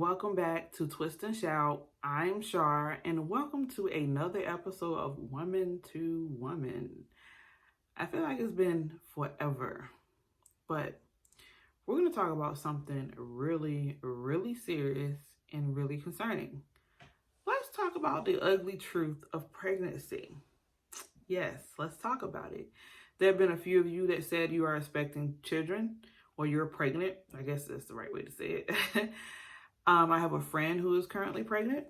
Welcome back to Twist and Shout. I'm Shar, and welcome to another episode of Woman to Woman. I feel like it's been forever, but we're going to talk about something really serious and really concerning. Let's talk about the ugly truth of pregnancy. Yes, let's talk about it. There have been a few of you that said you are expecting children or you're pregnant. I guess that's the right way to say it. I have a friend who is currently pregnant.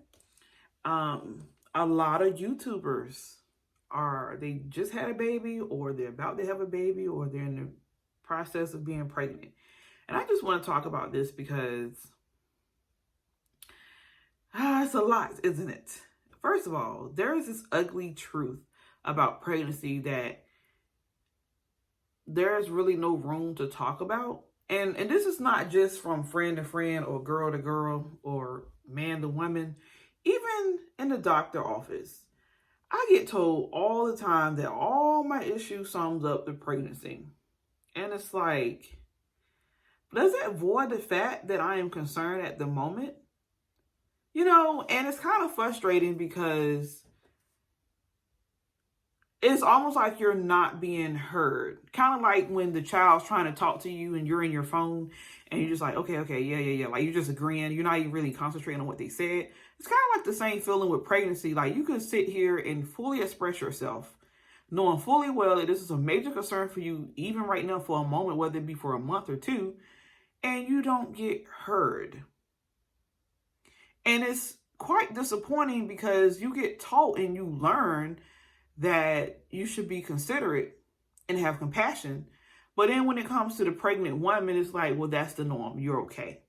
A lot of YouTubers they just had a baby, or they're about to have a baby, or they're in the process of being pregnant. And I just want to talk about this because it's a lot, isn't it? First of all, there is this ugly truth about pregnancy that there's really no room to talk about. And this is not just from friend to friend or girl to girl or man to woman. Even in the doctor office, I get told all the time that all my issues sums up the pregnancy. And it's like, does that void the fact that I am concerned at the moment? And it's kind of frustrating because it's almost like you're not being heard. Kind of like when the child's trying to talk to you and you're in your phone and you're just like, okay, yeah. Like you're just agreeing. You're not even really concentrating on what they said. It's kind of like the same feeling with pregnancy. Like you can sit here and fully express yourself, knowing fully well that this is a major concern for you, even right now for a moment, whether it be for a month or two, and you don't get heard. And it's quite disappointing because you get taught and you learn that you should be considerate and have compassion. But then when it comes to the pregnant woman, it's like, well, that's the norm. You're okay.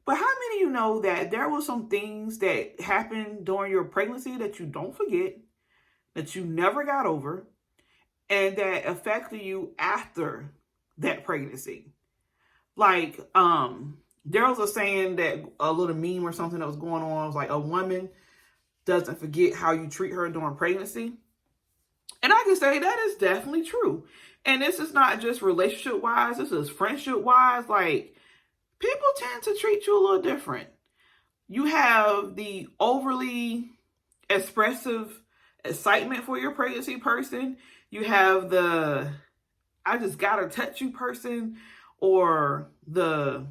But how many of you know that there were some things that happened during your pregnancy that you don't forget, that you never got over, and that affected you after that pregnancy? Like, there was a saying that a little meme or something that was going on. It was like, a woman doesn't forget how you treat her during pregnancy. And I can say that is definitely true. And this is not just relationship wise, this is friendship wise. Like, people tend to treat you a little different. You have the overly expressive excitement for your pregnancy person. You have the I just gotta touch you person, or the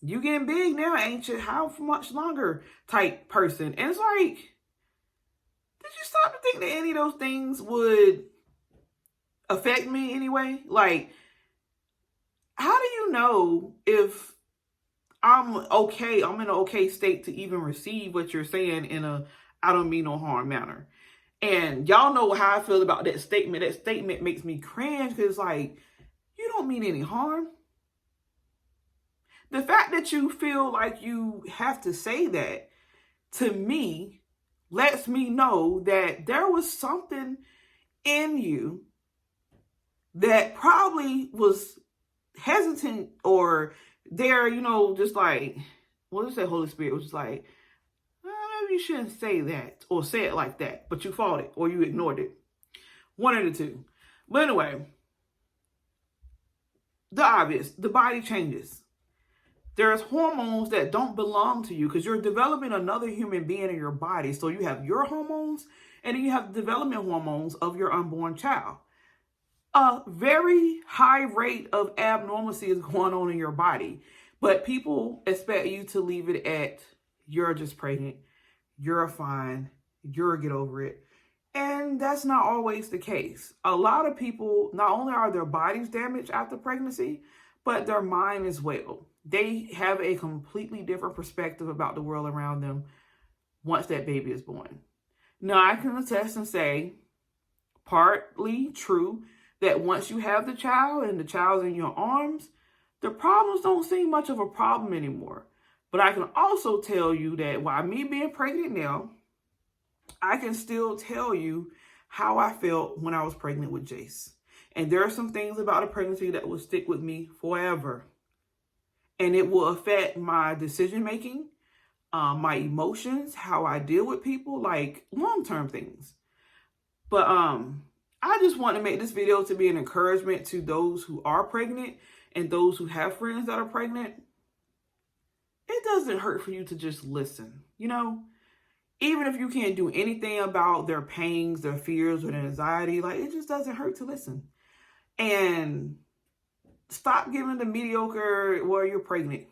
you getting big now, ain't you? How much longer type person. And it's like, did you stop to think that any of those things would affect me anyway? Like, how do you know if I'm okay, I'm in an okay state to even receive what you're saying in a I don't mean no harm manner? And y'all know how I feel about that statement. That statement makes me cringe because, like, you don't mean any harm. The fact that you feel like you have to say that, to me, lets me know that there was something in you that probably was hesitant, or there, just like, what did I say? Holy Spirit was just like, maybe you shouldn't say that or say it like that, but you fought it or you ignored it. One of the two. But anyway, the obvious, the body changes. There's hormones that don't belong to you because you're developing another human being in your body. So you have your hormones and then you have the development hormones of your unborn child. A very high rate of abnormalcy is going on in your body, but people expect you to leave it at, you're just pregnant, you're fine, you're get over it. And that's not always the case. A lot of people, not only are their bodies damaged after pregnancy, but their mind as well. They have a completely different perspective about the world around them once that baby is born. Now, I can attest and say, partly true, that once you have the child and the child's in your arms, the problems don't seem much of a problem anymore. But I can also tell you that while me being pregnant now, I can still tell you how I felt when I was pregnant with Jace. And there are some things about a pregnancy that will stick with me forever. And it will affect my decision making, my emotions, how I deal with people, like long-term things. But I just want to make this video to be an encouragement to those who are pregnant and those who have friends that are pregnant. it doesn't hurt for you to just listen, you know? Even if you can't do anything about their pangs, their fears, or their anxiety, like, it just doesn't hurt to listen. And stop giving the mediocre, well, you're pregnant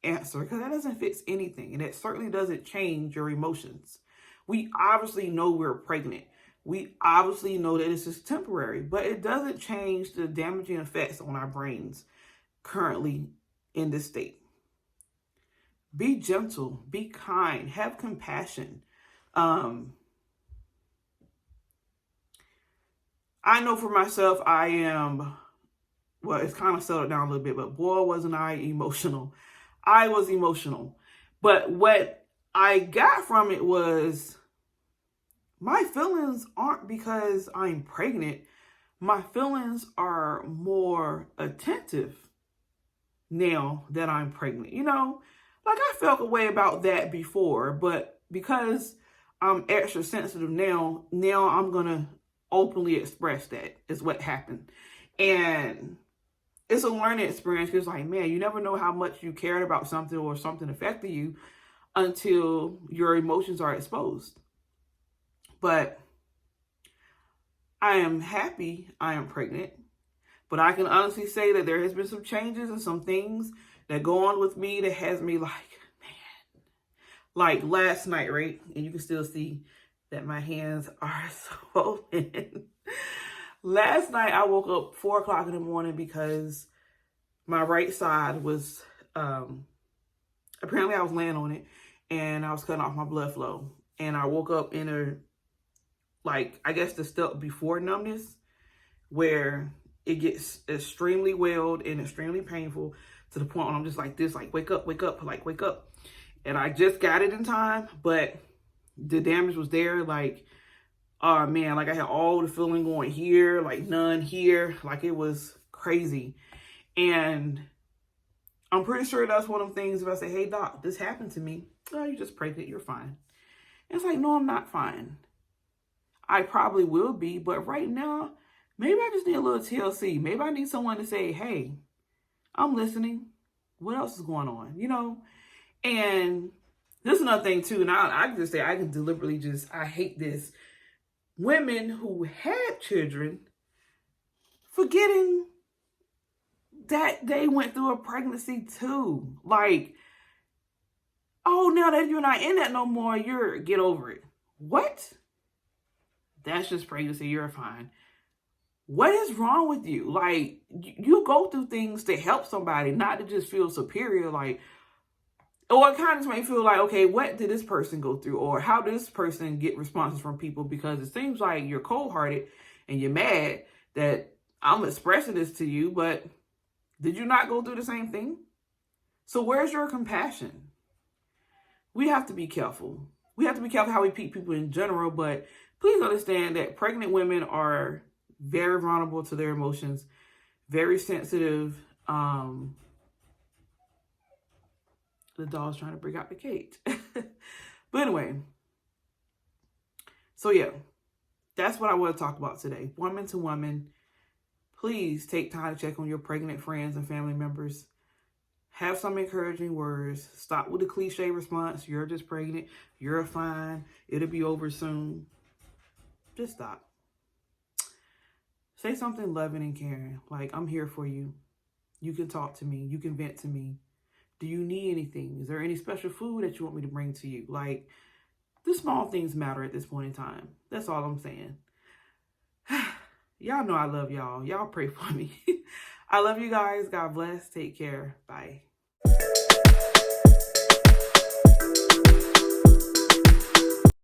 answer, because that doesn't fix anything. And it certainly doesn't change your emotions. We obviously know we're pregnant. We obviously know that this is temporary, but it doesn't change the damaging effects on our brains currently in this state. Be gentle, be kind, have compassion. I know for myself, I am, well, it's kind of settled down a little bit, but boy, wasn't I emotional. I was emotional. But what I got from it was my feelings aren't because I'm pregnant. My feelings are more attentive now that I'm pregnant. You know, like I felt a way about that before, but because I'm extra sensitive now I'm going to openly express that is what happened. And it's a learning experience because, like, man, you never know how much you cared about something or something affected you until your emotions are exposed. But I am happy I am pregnant. But I can honestly say that there has been some changes and some things that go on with me that has me like, man, like last night, right? And you can still see that my hands are swollen. Last night, I woke up 4 o'clock in the morning because my right side was, apparently I was laying on it and I was cutting off my blood flow. And I woke up in a, like, I guess the step before numbness, where it gets extremely welled and extremely painful to the point where I'm just like this, like, wake up, like, wake up. And I just got it in time, but the damage was there. Like, oh man, like I had all the feeling going here, like none here. Like it was crazy. And I'm pretty sure that's one of the things if I say, hey doc, this happened to me. Oh, you just pregnant, you're fine. And it's like, no, I'm not fine. I probably will be, but right now, maybe I just need a little TLC. Maybe I need someone to say, hey, I'm listening. What else is going on? You know? And this is another thing too, and I can just say, I can deliberately just, I hate this. Women who had children forgetting that they went through a pregnancy too. Like, oh, now that you're not in that no more, get over it. What? That's just pregnancy, you're fine. What is wrong with you? Like, you go through things to help somebody, not to just feel superior. Like, or it kind of may feel like, okay, what did this person go through? Or how did this person get responses from people? Because it seems like you're cold-hearted and you're mad that I'm expressing this to you, but did you not go through the same thing? So where's your compassion? We have to be careful. We have to be careful how we treat people in general, but please understand that pregnant women are very vulnerable to their emotions, very sensitive. The dog's trying to break out the cage. But anyway, so yeah, that's what I want to talk about today. Woman to woman, please take time to check on your pregnant friends and family members. Have some encouraging words. Stop with the cliche response. You're just pregnant. You're fine. It'll be over soon. Just stop. Say something loving and caring. Like, I'm here for you. You can talk to me. You can vent to me. Do you need anything? Is there any special food that you want me to bring to you? Like, the small things matter at this point in time. That's all I'm saying. Y'all know I love y'all. Y'all pray for me. I love you guys. God bless. Take care. Bye.